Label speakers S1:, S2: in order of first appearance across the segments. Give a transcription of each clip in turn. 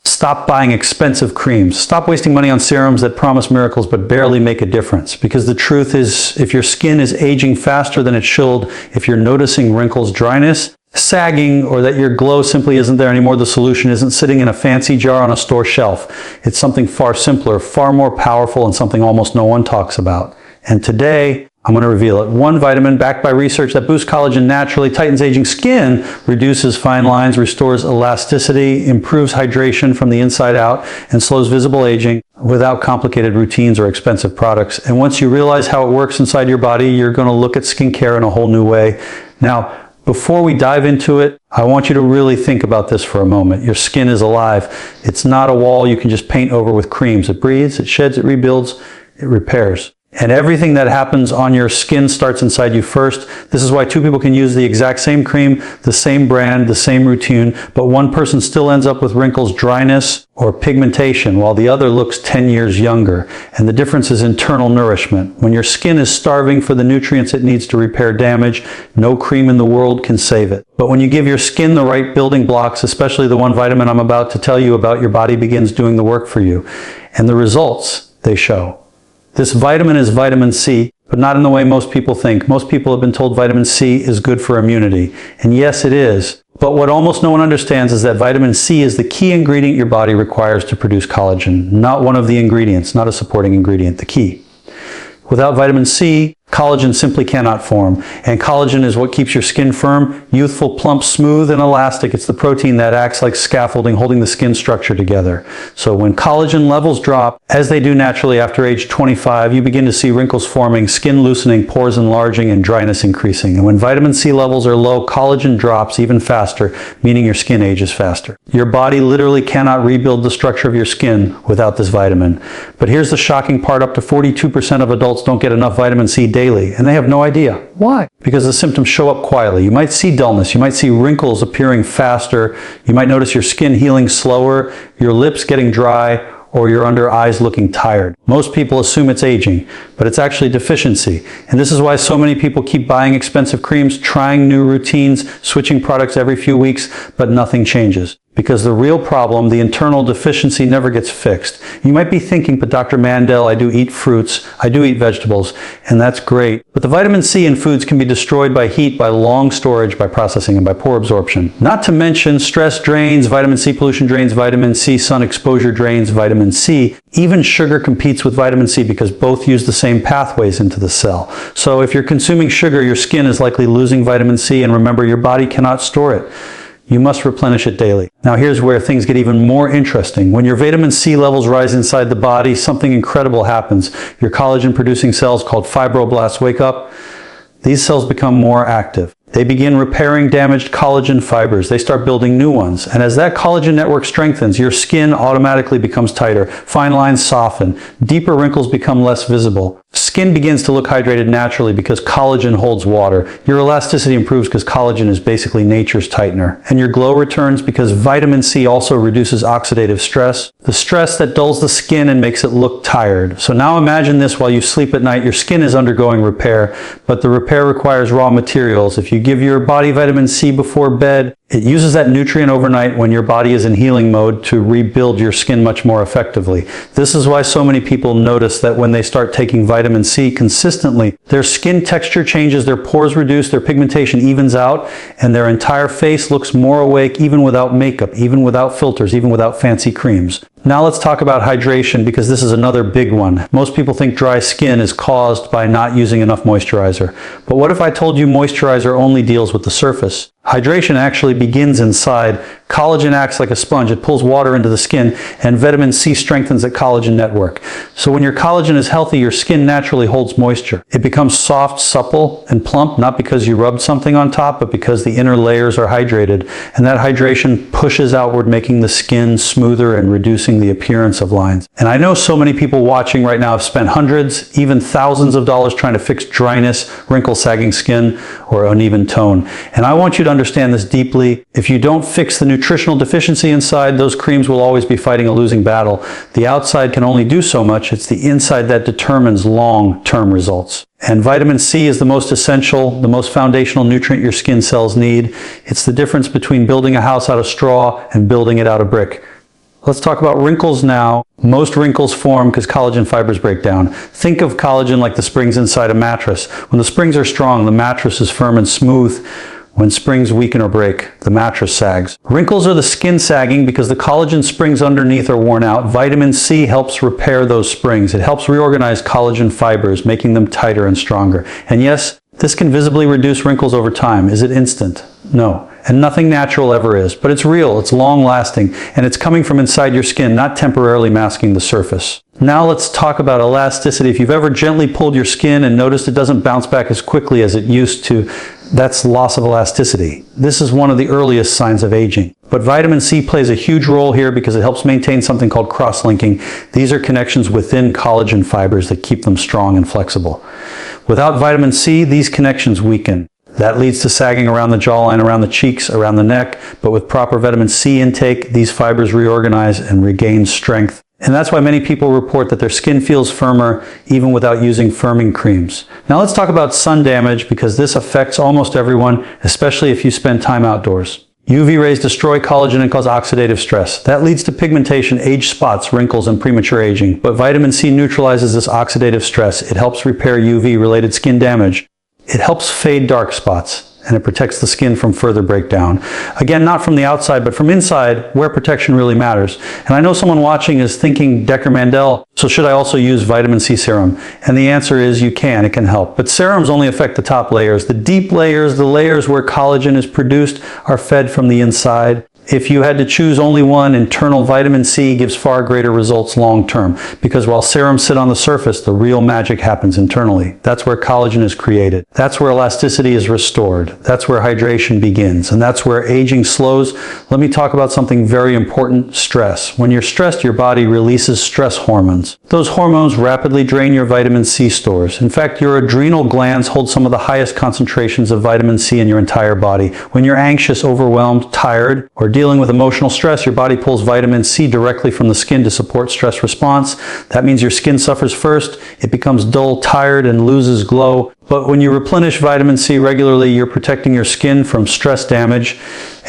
S1: Stop buying expensive creams. Stop wasting money on serums that promise miracles but barely make a difference. Because the truth is, if your skin is aging faster than it should, if you're noticing wrinkles, dryness, sagging, or that your glow simply isn't there anymore, the solution isn't sitting in a fancy jar on a store shelf. It's something far simpler, far more powerful, and something almost no one talks about. And today, I'm going to reveal it. One vitamin backed by research that boosts collagen naturally, tightens aging skin, reduces fine lines, restores elasticity, improves hydration from the inside out, and slows visible aging without complicated routines or expensive products. And once you realize how it works inside your body, you're going to look at skincare in a whole new way. Now, before we dive into it, I want you to really think about this for a moment. Your skin is alive. It's not a wall you can just paint over with creams. It breathes, it sheds, it rebuilds, it repairs. And everything that happens on your skin starts inside you first. This is why two people can use the exact same cream, the same brand, the same routine, but one person still ends up with wrinkles, dryness, or pigmentation, while the other looks 10 years younger. And the difference is internal nourishment. When your skin is starving for the nutrients it needs to repair damage, no cream in the world can save it. But when you give your skin the right building blocks, especially the one vitamin I'm about to tell you about, your body begins doing the work for you. And the results, they show. This vitamin is vitamin C, but not in the way most people think. Most people have been told vitamin C is good for immunity. And yes, it is. But what almost no one understands is that vitamin C is the key ingredient your body requires to produce collagen. Not one of the ingredients, not a supporting ingredient, the key. Without vitamin C, collagen simply cannot form. And collagen is what keeps your skin firm, youthful, plump, smooth, and elastic. It's the protein that acts like scaffolding, holding the skin structure together. So when collagen levels drop, as they do naturally after age 25, you begin to see wrinkles forming, skin loosening, pores enlarging, and dryness increasing. And when vitamin C levels are low, collagen drops even faster, meaning your skin ages faster. Your body literally cannot rebuild the structure of your skin without this vitamin. But here's the shocking part, up to 42% of adults don't get enough vitamin C daily, and they have no idea. Why? Because the symptoms show up quietly. You might see dullness, you might see wrinkles appearing faster, you might notice your skin healing slower, your lips getting dry, or your under eyes looking tired. Most people assume it's aging, but it's actually deficiency. And this is why so many people keep buying expensive creams, trying new routines, switching products every few weeks, but nothing changes. Because the real problem, the internal deficiency, never gets fixed. You might be thinking, but Dr. Mandell, I do eat fruits, I do eat vegetables, and that's great. But the vitamin C in foods can be destroyed by heat, by long storage, by processing, and by poor absorption. Not to mention stress drains, vitamin C pollution drains, vitamin C sun exposure drains vitamin C. Even sugar competes with vitamin C because both use the same pathways into the cell. So if you're consuming sugar, your skin is likely losing vitamin C, and remember, your body cannot store it. You must replenish it daily. Now here's where things get even more interesting. When your vitamin C levels rise inside the body, something incredible happens. Your collagen-producing cells called fibroblasts wake up. These cells become more active. They begin repairing damaged collagen fibers. They start building new ones. And as that collagen network strengthens, your skin automatically becomes tighter. Fine lines soften. Deeper wrinkles become less visible. Skin begins to look hydrated naturally because collagen holds water. Your elasticity improves because collagen is basically nature's tightener. And your glow returns because vitamin C also reduces oxidative stress, the stress that dulls the skin and makes it look tired. So now imagine this: while you sleep at night, your skin is undergoing repair, but the repair requires raw materials. If you give your body vitamin C before bed, it uses that nutrient overnight when your body is in healing mode to rebuild your skin much more effectively. This is why so many people notice that when they start taking vitamin C consistently, their skin texture changes, their pores reduce, their pigmentation evens out, and their entire face looks more awake even without makeup, even without filters, even without fancy creams. Now let's talk about hydration, because this is another big one. Most people think dry skin is caused by not using enough moisturizer. But what if I told you moisturizer only deals with the surface? Hydration actually begins inside. Collagen acts like a sponge. It pulls water into the skin, and vitamin C strengthens that collagen network. So when your collagen is healthy, your skin naturally holds moisture. It becomes soft, supple, and plump, not because you rubbed something on top, but because the inner layers are hydrated. And that hydration pushes outward, making the skin smoother and reducing the appearance of lines. And I know so many people watching right now have spent hundreds, even thousands of dollars trying to fix dryness, wrinkle, sagging skin, or uneven tone. And I want you to understand this deeply. If you don't fix the nutritional deficiency inside, those creams will always be fighting a losing battle. The outside can only do so much. It's the inside that determines long-term results. And vitamin C is the most essential, the most foundational nutrient your skin cells need. It's the difference between building a house out of straw and building it out of brick. Let's talk about wrinkles now. Most wrinkles form because collagen fibers break down. Think of collagen like the springs inside a mattress. When the springs are strong, the mattress is firm and smooth. When springs weaken or break, the mattress sags. Wrinkles are the skin sagging because the collagen springs underneath are worn out. Vitamin C helps repair those springs. It helps reorganize collagen fibers, making them tighter and stronger. And yes, this can visibly reduce wrinkles over time. Is it instant? No. And nothing natural ever is, but it's real, it's long-lasting, and it's coming from inside your skin, not temporarily masking the surface. Now let's talk about elasticity. If you've ever gently pulled your skin and noticed it doesn't bounce back as quickly as it used to, that's loss of elasticity. This is one of the earliest signs of aging. But vitamin C plays a huge role here because it helps maintain something called cross-linking. These are connections within collagen fibers that keep them strong and flexible. Without vitamin C, these connections weaken. That leads to sagging around the jawline, around the cheeks, around the neck, but with proper vitamin C intake, these fibers reorganize and regain strength. And that's why many people report that their skin feels firmer even without using firming creams. Now let's talk about sun damage because this affects almost everyone, especially if you spend time outdoors. UV rays destroy collagen and cause oxidative stress. That leads to pigmentation, age spots, wrinkles, and premature aging. But vitamin C neutralizes this oxidative stress. It helps repair UV-related skin damage. It helps fade dark spots, and it protects the skin from further breakdown. Again, not from the outside, but from inside, where protection really matters. And I know someone watching is thinking, Dr. Mandell, so should I also use vitamin C serum? And the answer is you can, it can help. But serums only affect the top layers. The deep layers, the layers where collagen is produced, are fed from the inside. If you had to choose only one, internal vitamin C gives far greater results long term, because while serums sit on the surface, the real magic happens internally. That's where collagen is created. That's where elasticity is restored. That's where hydration begins, and that's where aging slows. Let me talk about something very important, stress. When you're stressed, your body releases stress hormones. Those hormones rapidly drain your vitamin C stores. In fact, your adrenal glands hold some of the highest concentrations of vitamin C in your entire body. When you're anxious, overwhelmed, tired, or dealing with emotional stress, your body pulls vitamin C directly from the skin to support stress response. That means your skin suffers first, it becomes dull, tired, and loses glow. But when you replenish vitamin C regularly, you're protecting your skin from stress damage.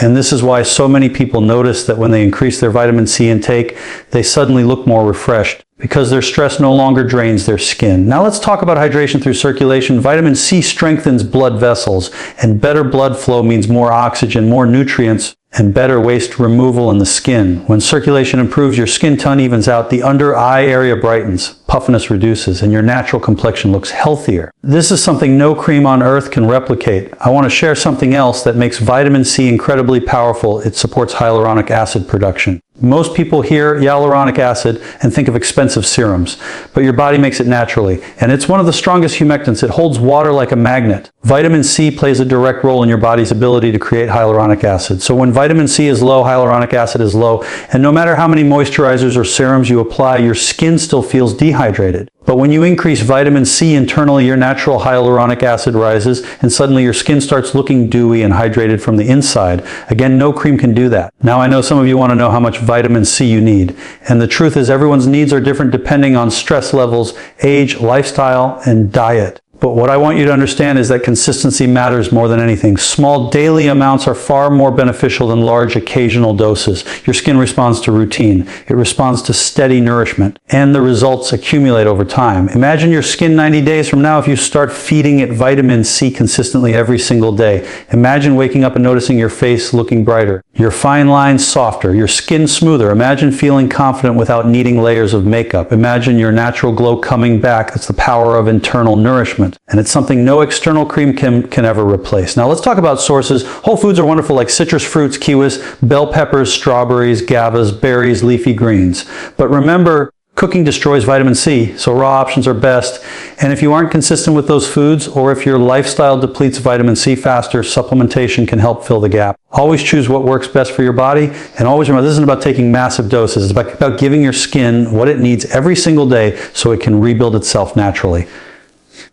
S1: And this is why so many people notice that when they increase their vitamin C intake, they suddenly look more refreshed, because their stress no longer drains their skin. Now let's talk about hydration through circulation. Vitamin C strengthens blood vessels, and better blood flow means more oxygen, more nutrients, and better waste removal in the skin. When circulation improves, your skin tone evens out, the under eye area brightens, puffiness reduces, and your natural complexion looks healthier. This is something no cream on earth can replicate. I want to share something else that makes vitamin C incredibly powerful. It supports hyaluronic acid production. Most people hear hyaluronic acid and think of expensive serums, but your body makes it naturally, and it's one of the strongest humectants. It holds water like a magnet. Vitamin C plays a direct role in your body's ability to create hyaluronic acid. So when vitamin C is low, hyaluronic acid is low, and no matter how many moisturizers or serums you apply, your skin still feels dehydrated. But when you increase vitamin C internally, your natural hyaluronic acid rises, and suddenly your skin starts looking dewy and hydrated from the inside. Again, no cream can do that. Now I know some of you want to know how much vitamin C you need, and the truth is everyone's needs are different depending on stress levels, age, lifestyle, and diet. But what I want you to understand is that consistency matters more than anything. Small daily amounts are far more beneficial than large occasional doses. Your skin responds to routine. It responds to steady nourishment, and the results accumulate over time. Imagine your skin 90 days from now if you start feeding it vitamin C consistently every single day. Imagine waking up and noticing your face looking brighter, your fine lines softer, your skin smoother. Imagine feeling confident without needing layers of makeup. Imagine your natural glow coming back. That's the power of internal nourishment. And it's something no external cream can ever replace. Now let's talk about sources. Whole foods are wonderful, like citrus fruits, kiwis, bell peppers, strawberries, gavas, berries, leafy greens. But remember, cooking destroys vitamin C, so raw options are best. And if you aren't consistent with those foods, or if your lifestyle depletes vitamin C faster, supplementation can help fill the gap. Always choose what works best for your body, and always remember, this isn't about taking massive doses. It's about giving your skin what it needs every single day so it can rebuild itself naturally.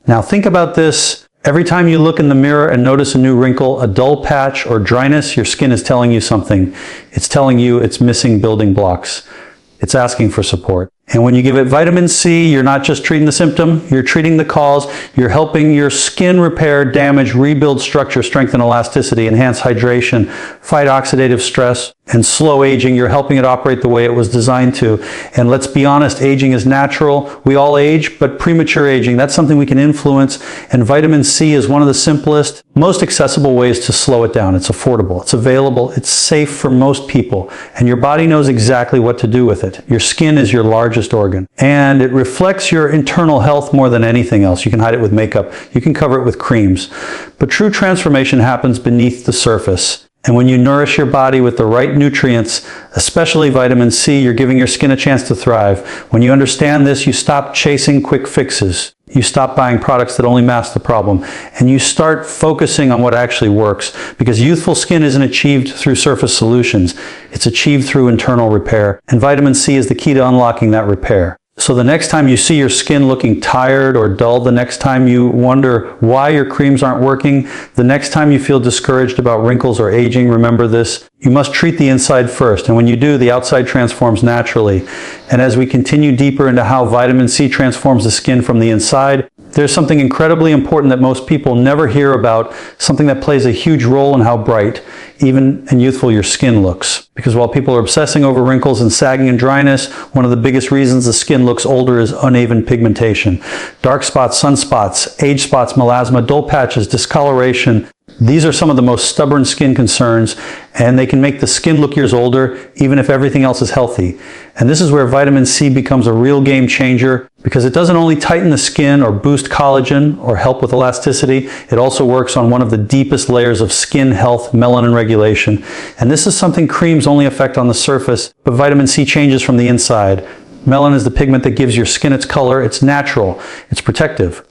S1: Now think about this. Every time you look in the mirror and notice a new wrinkle, a dull patch, or dryness, your skin is telling you something. It's telling you it's missing building blocks. It's asking for support. And when you give it vitamin C, you're not just treating the symptom, you're treating the cause. You're helping your skin repair damage, rebuild structure, strengthen elasticity, enhance hydration, fight oxidative stress. And slow aging, you're helping it operate the way it was designed to. And let's be honest, aging is natural. We all age, but premature aging, that's something we can influence. And vitamin C is one of the simplest, most accessible ways to slow it down. It's affordable, it's available, it's safe for most people. And your body knows exactly what to do with it. Your skin is your largest organ. And it reflects your internal health more than anything else. You can hide it with makeup. You can cover it with creams. But true transformation happens beneath the surface. And when you nourish your body with the right nutrients, especially vitamin C, you're giving your skin a chance to thrive. When you understand this, you stop chasing quick fixes. You stop buying products that only mask the problem. And you start focusing on what actually works. Because youthful skin isn't achieved through surface solutions. It's achieved through internal repair. And vitamin C is the key to unlocking that repair. So the next time you see your skin looking tired or dull, the next time you wonder why your creams aren't working, the next time you feel discouraged about wrinkles or aging, remember this: you must treat the inside first. And when you do, the outside transforms naturally. And as we continue deeper into how vitamin C transforms the skin from the inside, there's something incredibly important that most people never hear about, something that plays a huge role in how bright, even and youthful your skin looks. Because while people are obsessing over wrinkles and sagging and dryness, one of the biggest reasons the skin looks older is uneven pigmentation. Dark spots, sunspots, age spots, melasma, dull patches, discoloration. These are some of the most stubborn skin concerns, and they can make the skin look years older even if everything else is healthy. And this is where vitamin C becomes a real game changer, because it doesn't only tighten the skin or boost collagen or help with elasticity, it also works on one of the deepest layers of skin health, melanin regulation. And this is something creams only affect on the surface, but vitamin C changes from the inside. Melanin is the pigment that gives your skin its color. It's natural, it's protective.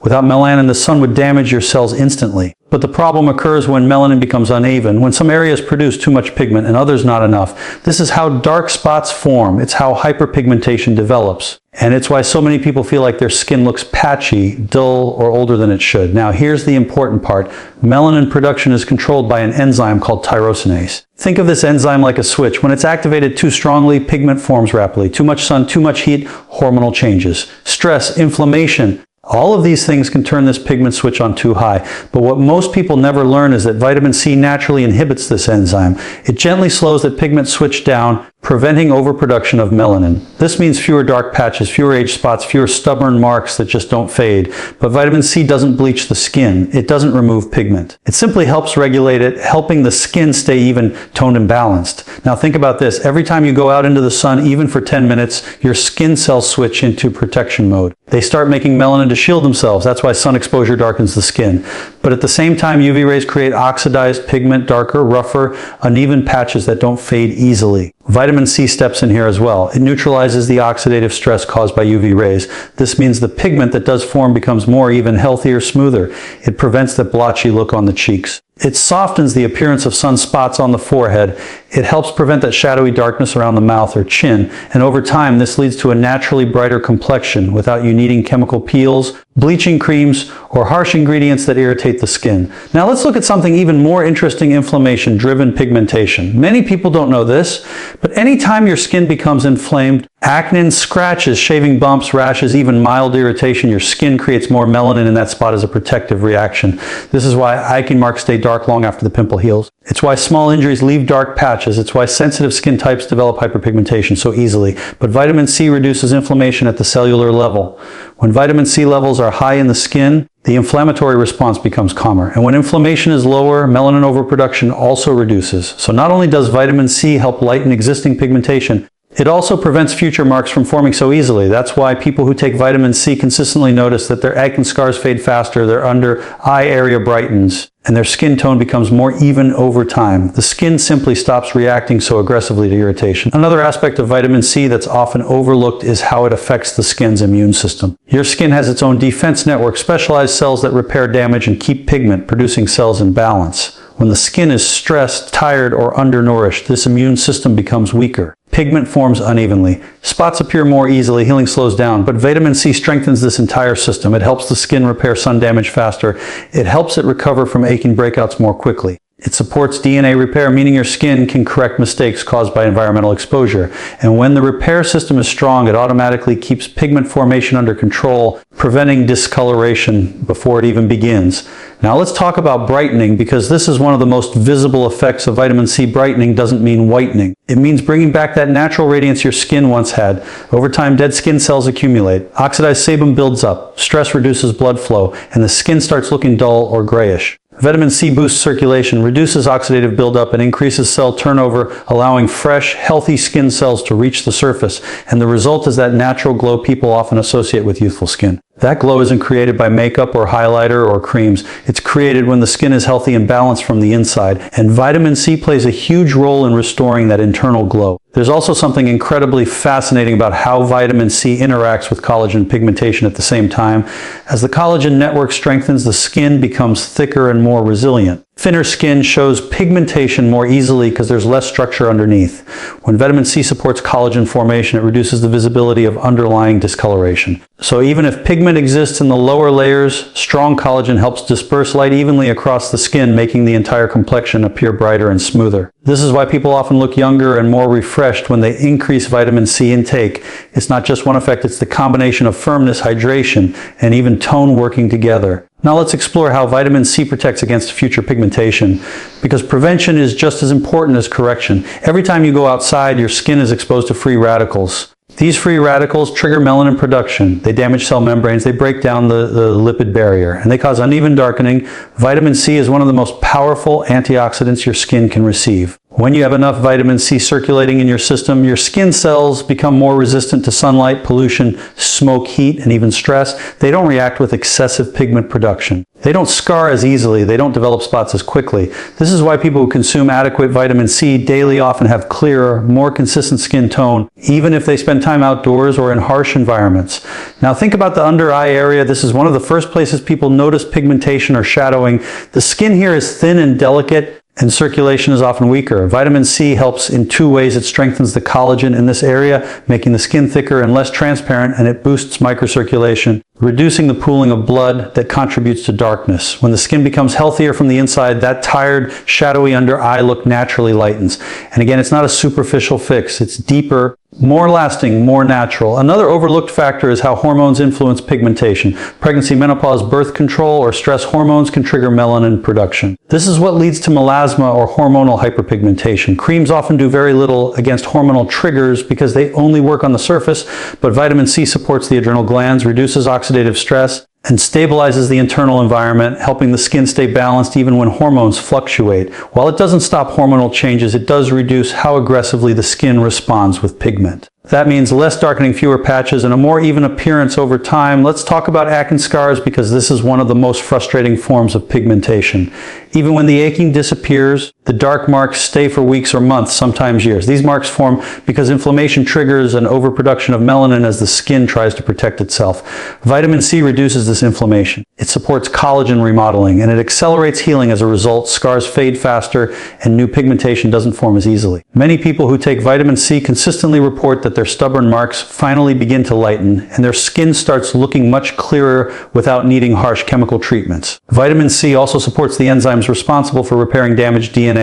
S1: Without melanin, the sun would damage your cells instantly. But the problem occurs when melanin becomes uneven, when some areas produce too much pigment and others not enough. This is how dark spots form. It's how hyperpigmentation develops. And it's why so many people feel like their skin looks patchy, dull, or older than it should. Now, here's the important part. Melanin production is controlled by an enzyme called tyrosinase. Think of this enzyme like a switch. When it's activated too strongly, pigment forms rapidly. Too much sun, too much heat, hormonal changes. Stress, inflammation. All of these things can turn this pigment switch on too high. But what most people never learn is that vitamin C naturally inhibits this enzyme. It gently slows that pigment switch down, preventing overproduction of melanin. This means fewer dark patches, fewer age spots, fewer stubborn marks that just don't fade. But vitamin C doesn't bleach the skin. It doesn't remove pigment. It simply helps regulate it, helping the skin stay even, toned, and balanced. Now think about this. Every time you go out into the sun, even for 10 minutes, your skin cells switch into protection mode. They start making melanin to shield themselves. That's why sun exposure darkens the skin. But at the same time, UV rays create oxidized pigment, darker, rougher, uneven patches that don't fade easily. Vitamin C steps in here as well. It neutralizes the oxidative stress caused by UV rays. This means the pigment that does form becomes more even, healthier, smoother. It prevents that blotchy look on the cheeks. It softens the appearance of sunspots on the forehead. It helps prevent that shadowy darkness around the mouth or chin. And over time, this leads to a naturally brighter complexion without you needing chemical peels, bleaching creams, or harsh ingredients that irritate the skin. Now let's look at something even more interesting: inflammation-driven pigmentation. Many people don't know this, but anytime your skin becomes inflamed, acne, scratches, shaving bumps, rashes, even mild irritation, your skin creates more melanin in that spot as a protective reaction. This is why acne marks stay dark long after the pimple heals. It's why small injuries leave dark patches. It's why sensitive skin types develop hyperpigmentation so easily. But vitamin C reduces inflammation at the cellular level. When vitamin C levels are high in the skin, the inflammatory response becomes calmer. And when inflammation is lower, melanin overproduction also reduces. So not only does vitamin C help lighten existing pigmentation, it also prevents future marks from forming so easily. That's why people who take vitamin C consistently notice that their acne scars fade faster, their under eye area brightens, and their skin tone becomes more even over time. The skin simply stops reacting so aggressively to irritation. Another aspect of vitamin C that's often overlooked is how it affects the skin's immune system. Your skin has its own defense network, specialized cells that repair damage and keep pigment, producing cells in balance. When the skin is stressed, tired, or undernourished, this immune system becomes weaker. Pigment forms unevenly. Spots appear more easily, healing slows down, but vitamin C strengthens this entire system. It helps the skin repair sun damage faster. It helps it recover from aching breakouts more quickly. It supports DNA repair, meaning your skin can correct mistakes caused by environmental exposure. And when the repair system is strong, it automatically keeps pigment formation under control, preventing discoloration before it even begins. Now let's talk about brightening, because this is one of the most visible effects of vitamin C. Brightening doesn't mean whitening. It means bringing back that natural radiance your skin once had. Over time, dead skin cells accumulate. Oxidized sebum builds up. Stress reduces blood flow, and the skin starts looking dull or grayish. Vitamin C boosts circulation, reduces oxidative buildup, and increases cell turnover, allowing fresh, healthy skin cells to reach the surface. And the result is that natural glow people often associate with youthful skin. That glow isn't created by makeup or highlighter or creams. It's created when the skin is healthy and balanced from the inside. And vitamin C plays a huge role in restoring that internal glow. There's also something incredibly fascinating about how vitamin C interacts with collagen pigmentation at the same time. As the collagen network strengthens, the skin becomes thicker and more resilient. Thinner skin shows pigmentation more easily because there's less structure underneath. When vitamin C supports collagen formation, it reduces the visibility of underlying discoloration. So even if pigment exists in the lower layers, strong collagen helps disperse light evenly across the skin, making the entire complexion appear brighter and smoother. This is why people often look younger and more refreshed when they increase vitamin C intake. It's not just one effect, it's the combination of firmness, hydration, and even tone working together. Now let's explore how vitamin C protects against future pigmentation, because prevention is just as important as correction. Every time you go outside, your skin is exposed to free radicals. These free radicals trigger melanin production. They damage cell membranes, they break down the lipid barrier, and they cause uneven darkening. Vitamin C is one of the most powerful antioxidants your skin can receive. When you have enough vitamin C circulating in your system, your skin cells become more resistant to sunlight, pollution, smoke, heat, and even stress. They don't react with excessive pigment production. They don't scar as easily. They don't develop spots as quickly. This is why people who consume adequate vitamin C daily often have clearer, more consistent skin tone, even if they spend time outdoors or in harsh environments. Now think about the under eye area. This is one of the first places people notice pigmentation or shadowing. The skin here is thin and delicate, and circulation is often weaker. Vitamin C helps in two ways. It strengthens the collagen in this area, making the skin thicker and less transparent, and it boosts microcirculation, reducing the pooling of blood that contributes to darkness. When the skin becomes healthier from the inside, that tired, shadowy under eye look naturally lightens. And again, it's not a superficial fix. It's deeper, more lasting, more natural. Another overlooked factor is how hormones influence pigmentation. Pregnancy, menopause, birth control, or stress hormones can trigger melanin production. This is what leads to melasma or hormonal hyperpigmentation. Creams often do very little against hormonal triggers because they only work on the surface, but vitamin C supports the adrenal glands, reduces oxidative stress, and stabilizes the internal environment, helping the skin stay balanced even when hormones fluctuate. While it doesn't stop hormonal changes, it does reduce how aggressively the skin responds with pigment. That means less darkening, fewer patches, and a more even appearance over time. Let's talk about acne scars, because this is one of the most frustrating forms of pigmentation. Even when the aching disappears, the dark marks stay for weeks or months, sometimes years. These marks form because inflammation triggers an overproduction of melanin as the skin tries to protect itself. Vitamin C reduces this inflammation. It supports collagen remodeling, and it accelerates healing. As a result, scars fade faster and new pigmentation doesn't form as easily. Many people who take vitamin C consistently report that their stubborn marks finally begin to lighten, and their skin starts looking much clearer without needing harsh chemical treatments. Vitamin C also supports the enzymes responsible for repairing damaged DNA.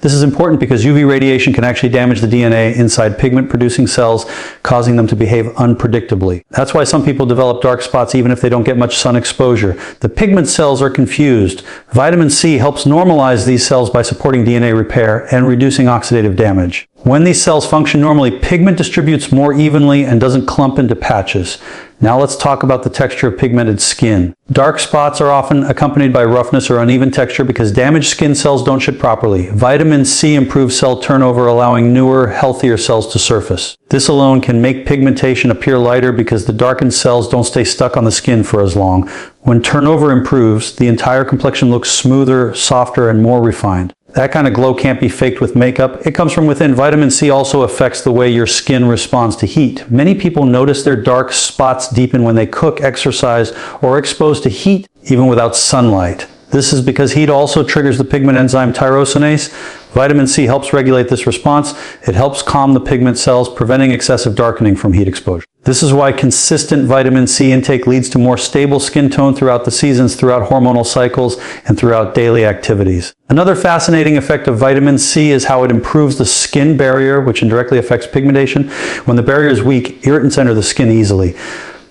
S1: This is important because UV radiation can actually damage the DNA inside pigment-producing cells, causing them to behave unpredictably. That's why some people develop dark spots even if they don't get much sun exposure. The pigment cells are confused. Vitamin C helps normalize these cells by supporting DNA repair and reducing oxidative damage. When these cells function normally, pigment distributes more evenly and doesn't clump into patches. Now let's talk about the texture of pigmented skin. Dark spots are often accompanied by roughness or uneven texture because damaged skin cells don't shed properly. Vitamin C improves cell turnover, allowing newer, healthier cells to surface. This alone can make pigmentation appear lighter because the darkened cells don't stay stuck on the skin for as long. When turnover improves, the entire complexion looks smoother, softer, and more refined. That kind of glow can't be faked with makeup. It comes from within. Vitamin C also affects the way your skin responds to heat. Many people notice their dark spots deepen when they cook, exercise, or are exposed to heat even without sunlight. This is because heat also triggers the pigment enzyme tyrosinase. Vitamin C helps regulate this response. It helps calm the pigment cells, preventing excessive darkening from heat exposure. This is why consistent vitamin C intake leads to more stable skin tone throughout the seasons, throughout hormonal cycles, and throughout daily activities. Another fascinating effect of vitamin C is how it improves the skin barrier, which indirectly affects pigmentation. When the barrier is weak, irritants enter the skin easily.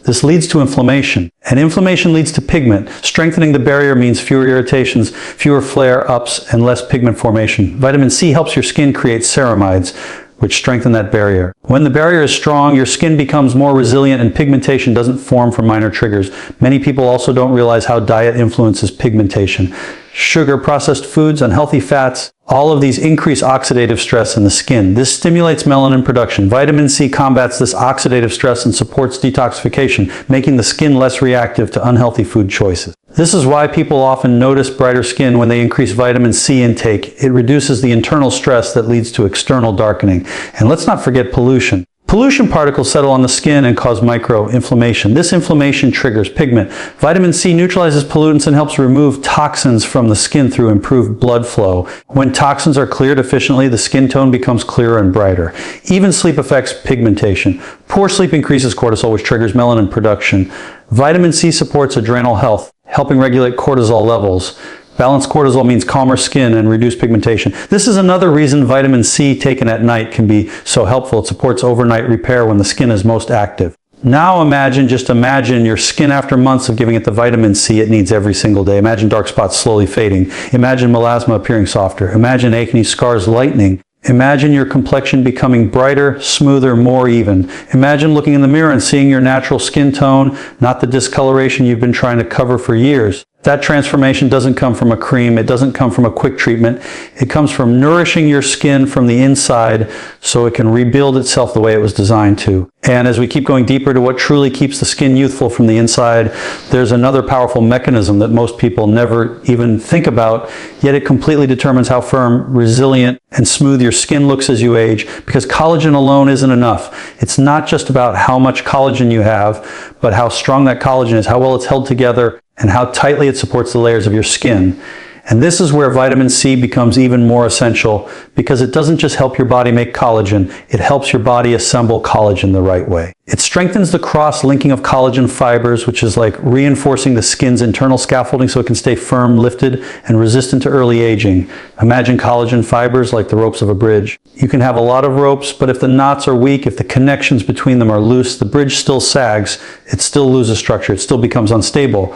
S1: This leads to inflammation, and inflammation leads to pigment. Strengthening the barrier means fewer irritations, fewer flare-ups, and less pigment formation. Vitamin C helps your skin create ceramides, which strengthen that barrier. When the barrier is strong, your skin becomes more resilient and pigmentation doesn't form from minor triggers. Many people also don't realize how diet influences pigmentation. Sugar, processed foods, unhealthy fats, all of these increase oxidative stress in the skin. This stimulates melanin production. Vitamin C combats this oxidative stress and supports detoxification, making the skin less reactive to unhealthy food choices. This is why people often notice brighter skin when they increase vitamin C intake. It reduces the internal stress that leads to external darkening. And let's not forget pollution. Pollution particles settle on the skin and cause micro-inflammation. This inflammation triggers pigment. Vitamin C neutralizes pollutants and helps remove toxins from the skin through improved blood flow. When toxins are cleared efficiently, the skin tone becomes clearer and brighter. Even sleep affects pigmentation. Poor sleep increases cortisol, which triggers melanin production. Vitamin C supports adrenal health, helping regulate cortisol levels. Balanced cortisol means calmer skin and reduced pigmentation. This is another reason vitamin C taken at night can be so helpful. It supports overnight repair when the skin is most active. Now just imagine your skin after months of giving it the vitamin C it needs every single day. Imagine dark spots slowly fading. Imagine melasma appearing softer. Imagine acne scars lightening. Imagine your complexion becoming brighter, smoother, more even. Imagine looking in the mirror and seeing your natural skin tone, not the discoloration you've been trying to cover for years. That transformation doesn't come from a cream. It doesn't come from a quick treatment. It comes from nourishing your skin from the inside so it can rebuild itself the way it was designed to. And as we keep going deeper to what truly keeps the skin youthful from the inside, there's another powerful mechanism that most people never even think about, yet it completely determines how firm, resilient, and smooth your skin looks as you age, because collagen alone isn't enough. It's not just about how much collagen you have, but how strong that collagen is, how well it's held together, and how tightly it supports the layers of your skin. And this is where vitamin C becomes even more essential, because it doesn't just help your body make collagen, it helps your body assemble collagen the right way. It strengthens the cross-linking of collagen fibers, which is like reinforcing the skin's internal scaffolding so it can stay firm, lifted, and resistant to early aging. Imagine collagen fibers like the ropes of a bridge. You can have a lot of ropes, but if the knots are weak, if the connections between them are loose, the bridge still sags, it still loses structure, it still becomes unstable.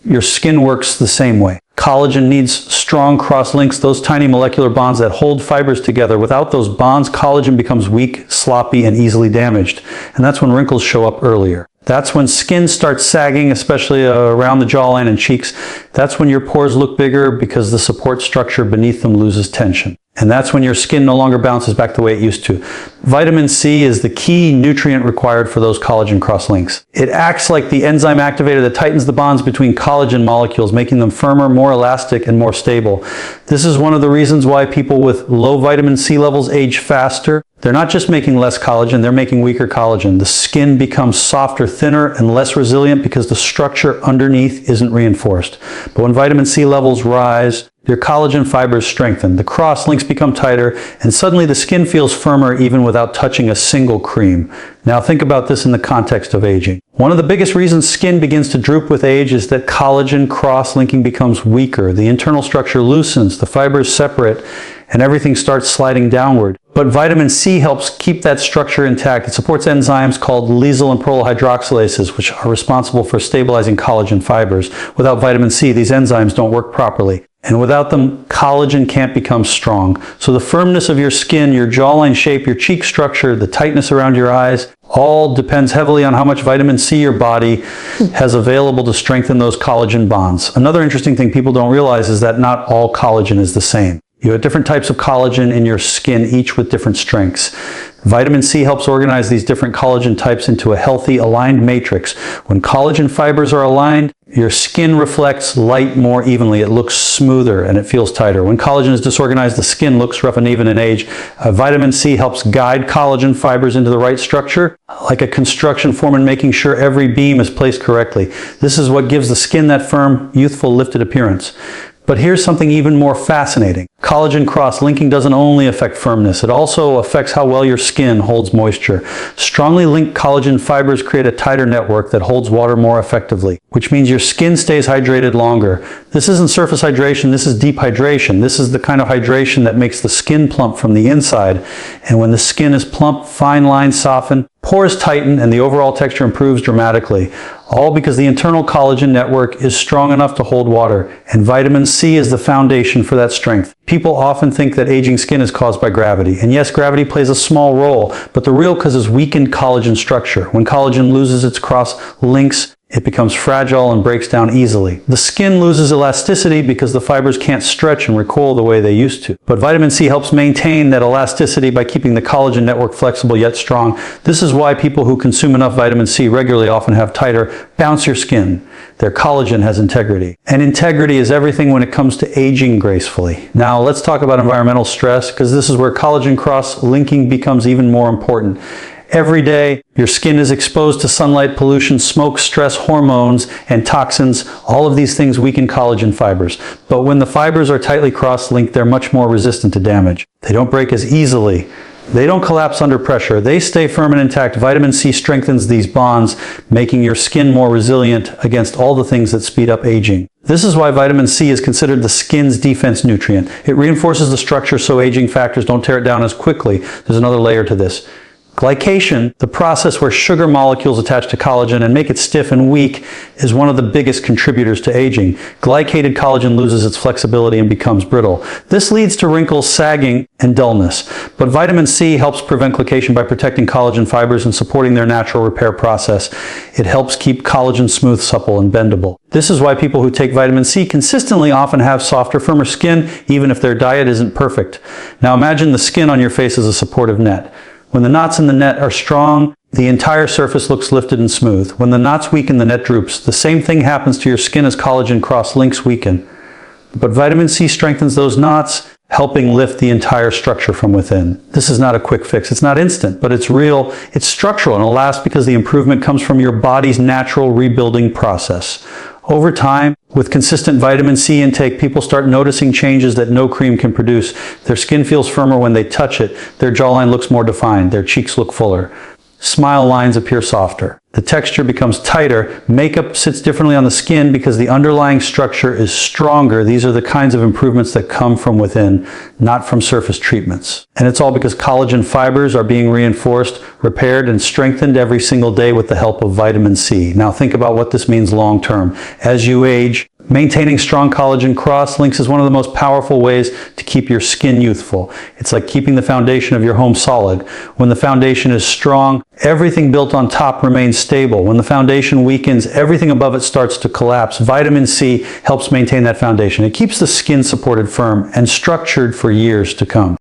S1: Your skin works the same way. Collagen needs strong cross-links, those tiny molecular bonds that hold fibers together. Without those bonds, collagen becomes weak, sloppy, and easily damaged. And that's when wrinkles show up earlier. That's when skin starts sagging, especially around the jawline and cheeks. That's when your pores look bigger because the support structure beneath them loses tension. And that's when your skin no longer bounces back the way it used to. Vitamin C is the key nutrient required for those collagen cross-links. It acts like the enzyme activator that tightens the bonds between collagen molecules, making them firmer, more elastic, and more stable. This is one of the reasons why people with low vitamin C levels age faster. They're not just making less collagen, they're making weaker collagen. The skin becomes softer, thinner, and less resilient because the structure underneath isn't reinforced. But when vitamin C levels rise, your collagen fibers strengthen, the cross-links become tighter, and suddenly the skin feels firmer even without touching a single cream. Now think about this in the context of aging. One of the biggest reasons skin begins to droop with age is that collagen cross-linking becomes weaker. The internal structure loosens, the fibers separate, and everything starts sliding downward. But vitamin C helps keep that structure intact. It supports enzymes called lysyl and prolyl hydroxylases, which are responsible for stabilizing collagen fibers. Without vitamin C, these enzymes don't work properly. And without them, collagen can't become strong. So the firmness of your skin, your jawline shape, your cheek structure, the tightness around your eyes, all depends heavily on how much vitamin C your body has available to strengthen those collagen bonds. Another interesting thing people don't realize is that not all collagen is the same. You have different types of collagen in your skin, each with different strengths. Vitamin C helps organize these different collagen types into a healthy, aligned matrix. When collagen fibers are aligned, your skin reflects light more evenly. It looks smoother and it feels tighter. When collagen is disorganized, the skin looks rough and even in age. Vitamin C helps guide collagen fibers into the right structure, like a construction foreman making sure every beam is placed correctly. This is what gives the skin that firm, youthful, lifted appearance. But here's something even more fascinating. Collagen cross-linking doesn't only affect firmness, it also affects how well your skin holds moisture. Strongly linked collagen fibers create a tighter network that holds water more effectively, which means your skin stays hydrated longer. This isn't surface hydration, this is deep hydration. This is the kind of hydration that makes the skin plump from the inside. And when the skin is plump, fine lines soften, pores tighten, and the overall texture improves dramatically. All because the internal collagen network is strong enough to hold water, and vitamin C is the foundation for that strength. People often think that aging skin is caused by gravity, and yes, gravity plays a small role, but the real cause is weakened collagen structure. When collagen loses its cross links, it becomes fragile and breaks down easily. The skin loses elasticity because the fibers can't stretch and recoil the way they used to. But vitamin C helps maintain that elasticity by keeping the collagen network flexible yet strong. This is why people who consume enough vitamin C regularly often have tighter, bouncier skin. Their collagen has integrity. And integrity is everything when it comes to aging gracefully. Now let's talk about environmental stress, because this is where collagen cross-linking becomes even more important. Every day, your skin is exposed to sunlight, pollution, smoke, stress, hormones, and toxins. All of these things weaken collagen fibers. But when the fibers are tightly cross-linked, they're much more resistant to damage. They don't break as easily. They don't collapse under pressure. They stay firm and intact. Vitamin C strengthens these bonds, making your skin more resilient against all the things that speed up aging. This is why vitamin C is considered the skin's defense nutrient. It reinforces the structure so aging factors don't tear it down as quickly. There's another layer to this. Glycation, the process where sugar molecules attach to collagen and make it stiff and weak, is one of the biggest contributors to aging. Glycated collagen loses its flexibility and becomes brittle. This leads to wrinkles, sagging, and dullness. But vitamin C helps prevent glycation by protecting collagen fibers and supporting their natural repair process. It helps keep collagen smooth, supple, and bendable. This is why people who take vitamin C consistently often have softer, firmer skin, even if their diet isn't perfect. Now imagine the skin on your face as a supportive net. When the knots in the net are strong, the entire surface looks lifted and smooth. When the knots weaken, the net droops. The same thing happens to your skin as collagen cross-links weaken. But vitamin C strengthens those knots, helping lift the entire structure from within. This is not a quick fix. It's not instant, but it's real. It's structural, and it'll last because the improvement comes from your body's natural rebuilding process. Over time, with consistent vitamin C intake, people start noticing changes that no cream can produce. Their skin feels firmer when they touch it. Their jawline looks more defined. Their cheeks look fuller. Smile lines appear softer. The texture becomes tighter. Makeup sits differently on the skin because the underlying structure is stronger. These are the kinds of improvements that come from within, not from surface treatments. And it's all because collagen fibers are being reinforced, repaired, and strengthened every single day with the help of vitamin C. Now think about what this means long term. As you age, maintaining strong collagen cross-links is one of the most powerful ways to keep your skin youthful. It's like keeping the foundation of your home solid. When the foundation is strong, everything built on top remains stable. When the foundation weakens, everything above it starts to collapse. Vitamin C helps maintain that foundation. It keeps the skin supported firm and structured for years to come.